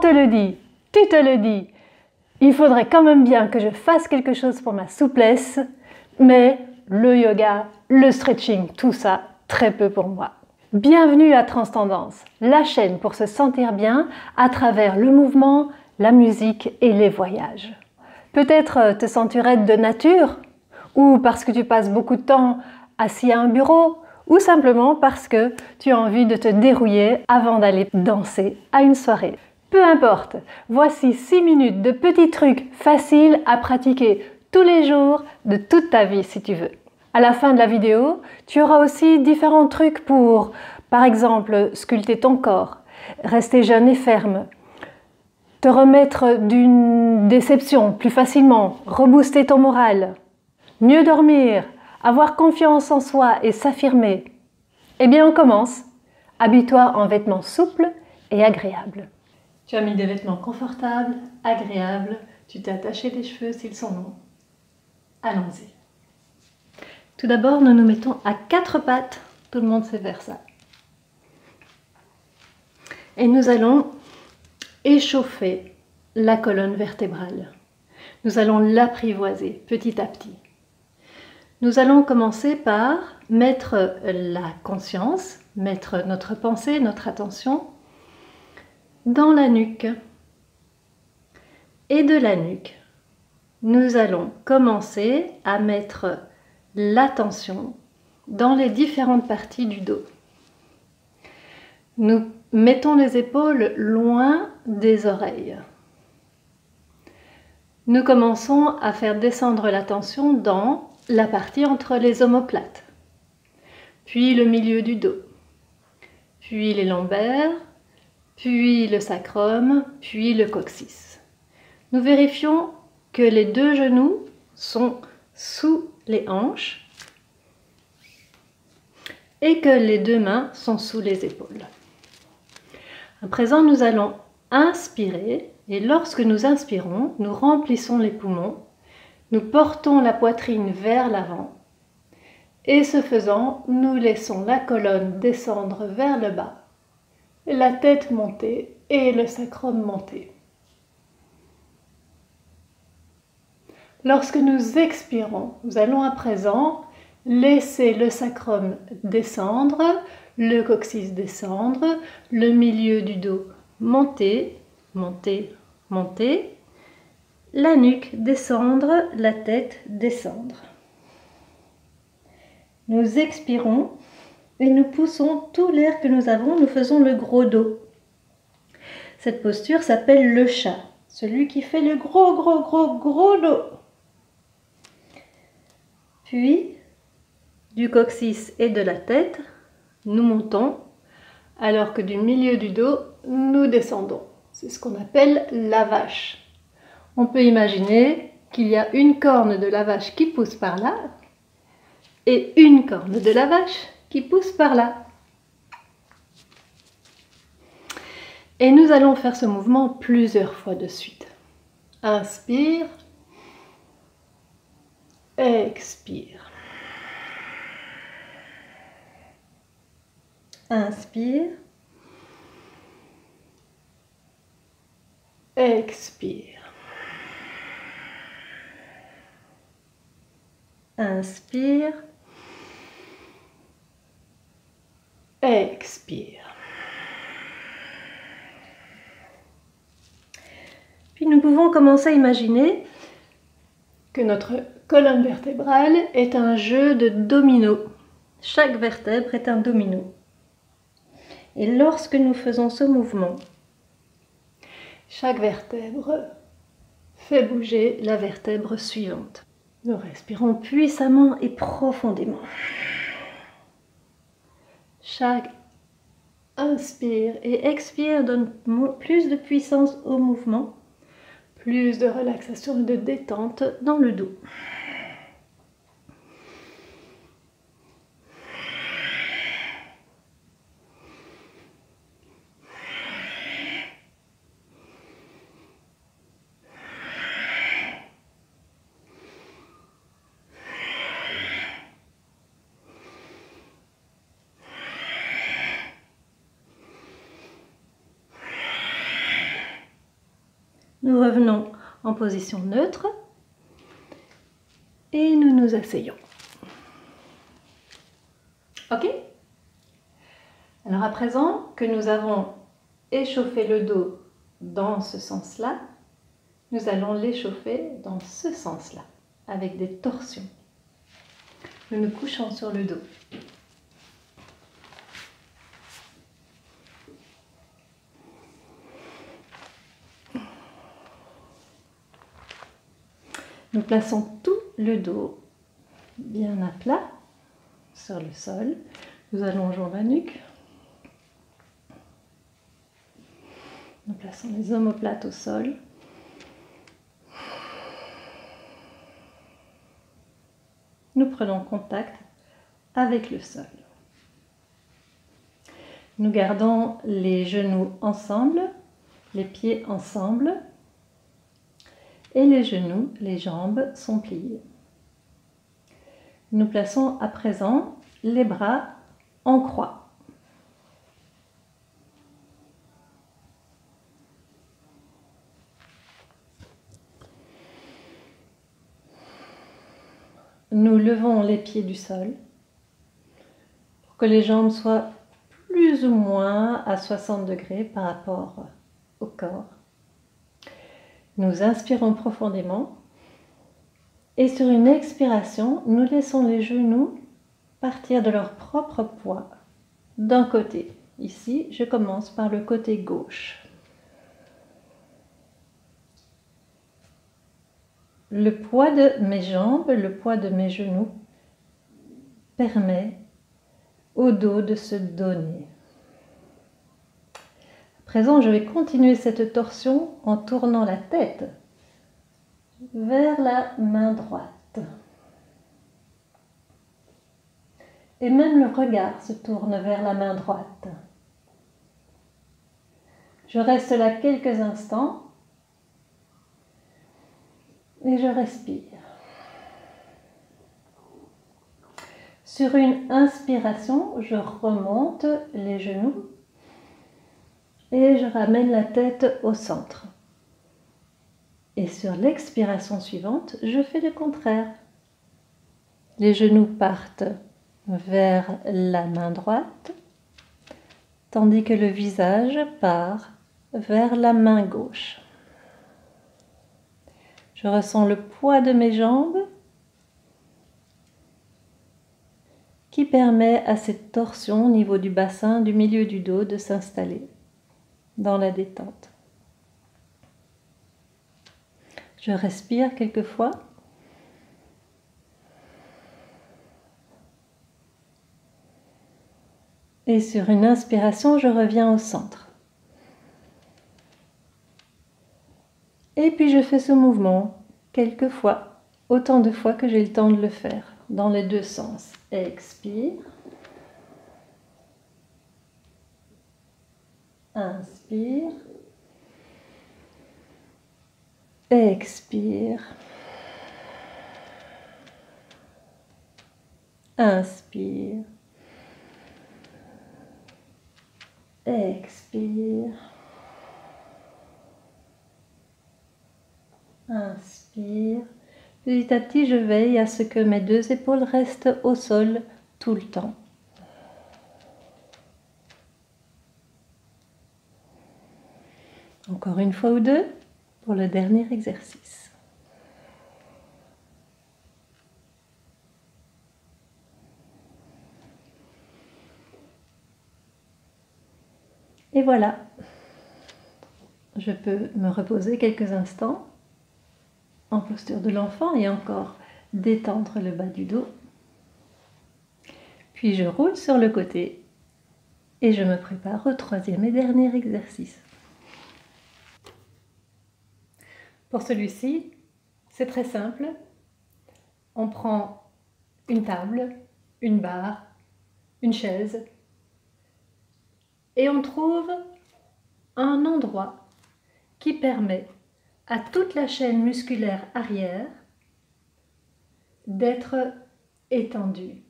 te le dit, tu te le dis. Il faudrait quand même bien que je fasse quelque chose pour ma souplesse, mais le yoga, le stretching, tout ça, très peu pour moi. Bienvenue à Transtendance, la chaîne pour se sentir bien à travers le mouvement, la musique et les voyages. Peut-être te sentirais de nature, ou parce que tu passes beaucoup de temps assis à un bureau, ou simplement parce que tu as envie de te dérouiller avant d'aller danser à une soirée. Peu importe, voici 6 minutes de petits trucs faciles à pratiquer tous les jours de toute ta vie si tu veux. À la fin de la vidéo, tu auras aussi différents trucs pour, par exemple, sculpter ton corps, rester jeune et ferme, te remettre d'une déception plus facilement, rebooster ton moral, mieux dormir, avoir confiance en soi et s'affirmer. Eh bien, on commence. Habille-toi en vêtements souples et agréables. Tu as mis des vêtements confortables, agréables, tu t'es attaché les cheveux s'ils sont longs. Allons-y. Tout d'abord, nous nous mettons à 4 pattes. Tout le monde sait faire ça. Et nous allons échauffer la colonne vertébrale. Nous allons l'apprivoiser petit à petit. Nous allons commencer par mettre la conscience, mettre notre pensée, notre attention dans la nuque. Et de la nuque, nous allons commencer à mettre l'attention dans les différentes parties du dos. Nous mettons les épaules loin des oreilles. Nous commençons à faire descendre l'attention dans la partie entre les omoplates, puis le milieu du dos, puis les lombaires, puis le sacrum, puis le coccyx. Nous vérifions que les 2 genoux sont sous les hanches et que les 2 mains sont sous les épaules. À présent, nous allons inspirer et lorsque nous inspirons, nous remplissons les poumons, nous portons la poitrine vers l'avant et ce faisant, nous laissons la colonne descendre vers le bas, la tête monter et le sacrum monter. Lorsque nous expirons, nous allons à présent laisser le sacrum descendre, le coccyx descendre, le milieu du dos monter, monter, monter, la nuque descendre, la tête descendre. Nous expirons et nous poussons tout l'air que nous avons, nous faisons le gros dos. Cette posture s'appelle le chat, celui qui fait le gros dos. Puis, du coccyx et de la tête, nous montons, alors que du milieu du dos, nous descendons. C'est ce qu'on appelle la vache. On peut imaginer qu'il y a une corne de la vache qui pousse par là et une corne de la vache qui pousse par là. Et nous allons faire ce mouvement plusieurs fois de suite. Inspire, expire. Inspire, expire. Inspire, expire. Puis nous pouvons commencer à imaginer que notre colonne vertébrale est un jeu de dominos. Chaque vertèbre est un domino. Et lorsque nous faisons ce mouvement, chaque vertèbre fait bouger la vertèbre suivante. Nous respirons puissamment et profondément. Chaque inspire et expire donne plus de puissance au mouvement, plus de relaxation et de détente dans le dos. Nous revenons en position neutre et nous nous asseyons. Ok? Alors à présent que nous avons échauffé le dos dans ce sens-là, nous allons l'échauffer dans ce sens-là, avec des torsions. Nous nous couchons sur le dos. Nous plaçons tout le dos bien à plat sur le sol. Nous allongeons la nuque. Nous plaçons les omoplates au sol. Nous prenons contact avec le sol. Nous gardons les genoux ensemble, les pieds ensemble et les genoux, les jambes sont pliées. Nous plaçons à présent les bras en croix. Nous levons les pieds du sol pour que les jambes soient plus ou moins à 60 degrés par rapport au corps. Nous inspirons profondément et sur une expiration, nous laissons les genoux partir de leur propre poids d'un côté. Ici, je commence par le côté gauche. Le poids de mes jambes, le poids de mes genoux permet au dos de se donner. À présent, je vais continuer cette torsion en tournant la tête vers la main droite. Et même le regard se tourne vers la main droite. Je reste là quelques instants et je respire. Sur une inspiration, je remonte les genoux et je ramène la tête au centre. Et sur l'expiration suivante, je fais le contraire. Les genoux partent vers la main droite, tandis que le visage part vers la main gauche. Je ressens le poids de mes jambes qui permet à cette torsion au niveau du bassin, du milieu du dos de s'installer dans la détente. Je respire quelquefois. Et sur une inspiration, je reviens au centre. Et puis je fais ce mouvement quelques fois, autant de fois que j'ai le temps de le faire, dans les deux sens. Expire. Inspire. Expire. Inspire. Expire. Inspire. Petit à petit, je veille à ce que mes deux épaules restent au sol tout le temps. Encore une fois ou deux pour le dernier exercice. Et voilà, je peux me reposer quelques instants en posture de l'enfant et encore détendre le bas du dos. Puis je roule sur le côté et je me prépare au troisième et dernier exercice. Pour celui-ci, c'est très simple. On prend une table, une barre, une chaise et on trouve un endroit qui permet à toute la chaîne musculaire arrière d'être étendue,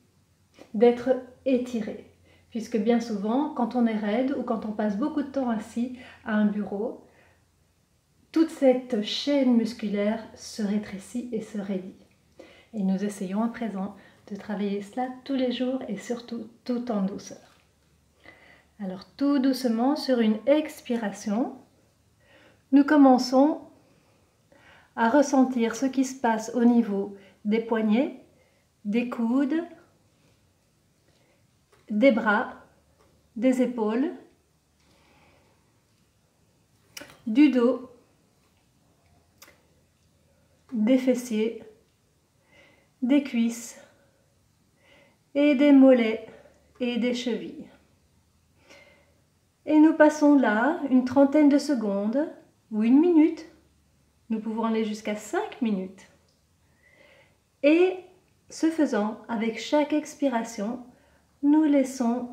d'être étirée. Puisque bien souvent, quand on est raide ou quand on passe beaucoup de temps assis à un bureau, toute cette chaîne musculaire se rétrécit et se raidit. Et nous essayons à présent de travailler cela tous les jours et surtout tout en douceur. Alors tout doucement sur une expiration, nous commençons à ressentir ce qui se passe au niveau des poignets, des coudes, des bras, des épaules, du dos, des fessiers, des cuisses et des mollets et des chevilles. Et nous passons là une trentaine de secondes ou une minute. Nous pouvons aller jusqu'à 5 minutes. Et ce faisant, avec chaque expiration, nous laissons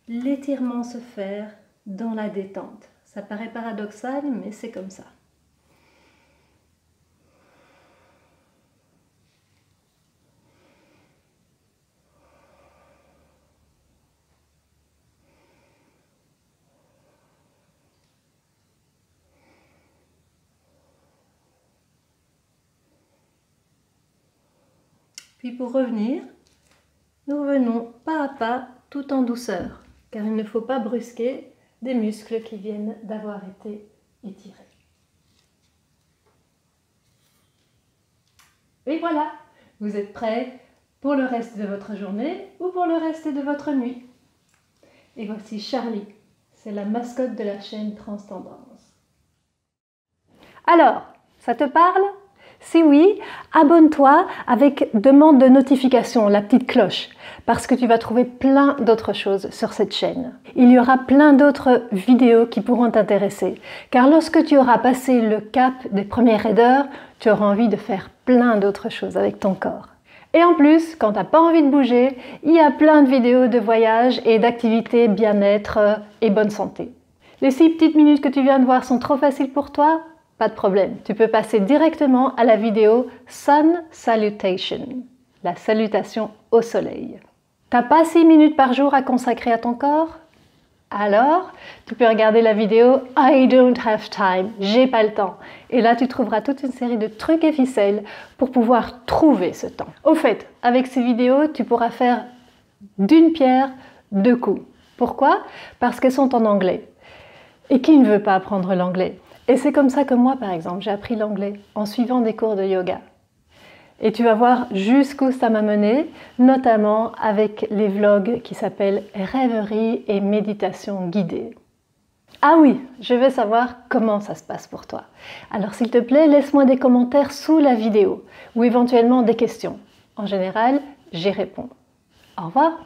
l'étirement se faire dans la détente. Ça paraît paradoxal, mais c'est comme ça. Puis pour revenir, nous revenons pas à pas, tout en douceur, car il ne faut pas brusquer des muscles qui viennent d'avoir été étirés. Et voilà, vous êtes prêts pour le reste de votre journée ou pour le reste de votre nuit. Et voici Charlie, c'est la mascotte de la chaîne Transtendance. Alors, ça te parle ? Si oui, abonne-toi avec demande de notification, la petite cloche, parce que tu vas trouver plein d'autres choses sur cette chaîne. Il y aura plein d'autres vidéos qui pourront t'intéresser, car lorsque tu auras passé le cap des premières raideurs, tu auras envie de faire plein d'autres choses avec ton corps. Et en plus, quand tu n'as pas envie de bouger, il y a plein de vidéos de voyages et d'activités bien-être et bonne santé. Les 6 petites minutes que tu viens de voir sont trop faciles pour toi ? Pas de problème, tu peux passer directement à la vidéo Sun Salutation, la salutation au soleil. T'as pas 6 minutes par jour à consacrer à ton corps? Alors, tu peux regarder la vidéo I don't have time, j'ai pas le temps. Et là, tu trouveras toute une série de trucs et ficelles pour pouvoir trouver ce temps. Au fait, avec ces vidéos, tu pourras faire d'une pierre deux coups. Pourquoi? Parce qu'elles sont en anglais. Et qui ne veut pas apprendre l'anglais? Et c'est comme ça que moi, par exemple, j'ai appris l'anglais en suivant des cours de yoga. Et tu vas voir jusqu'où ça m'a mené, notamment avec les vlogs qui s'appellent Rêverie et méditation guidée. Ah oui, je veux savoir comment ça se passe pour toi. Alors s'il te plaît, laisse-moi des commentaires sous la vidéo ou éventuellement des questions. En général, j'y réponds. Au revoir.